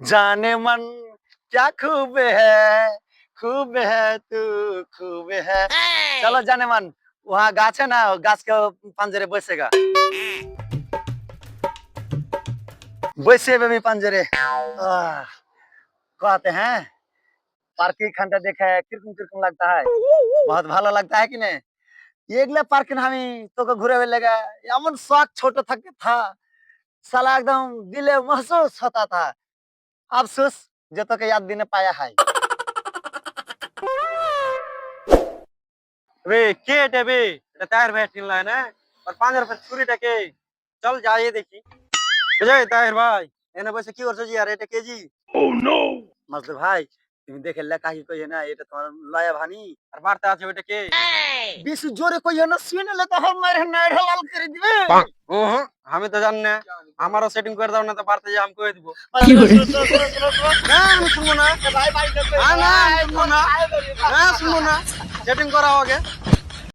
जाने मन क्या खूब है तू खूब है। चलो जाने मन, वहाँ गाछ है ना, गाछ के पंजरे बसेगा। बैसे बेबी पंजरे। कहते हैं पार्किंग घंटा देखा है, किरकम किरकम लगता है, बहुत ভালো लगता है कि नहीं। এগুলা পার্কে আমি তোকে ঘুরে বেলেগা এমন শখ ছোট থাকে থা साला एकदम दिले महसूस होता था। अफसोस जो तो के याद दिन पाया है। वे के এটা বে এটা তাহের ভাই কিনলা না আর 5 রুপে চুরিটাকে চল যাইয়ে দেখি বুঝাই তাহের ভাই এনে বসে কি করছো জি আর এটা কেজি मतलब भाई তুমি দেখে লেখা কি কই না এটা তোমার লয়া ভানি আর বাড়তে আছে ওটা কে বেশি জোরে কই না শুনে লে তো हम मारे ना ढलाल कर दिबे। ওহ আমি তো জানি না আমারও সেটিং করে দাও না তো বাড়তে যে আমি কই দিব না আমি শুনবো না भाई भाई না না আমি শুনবো না না শুনবো না সেটিং করাও আগে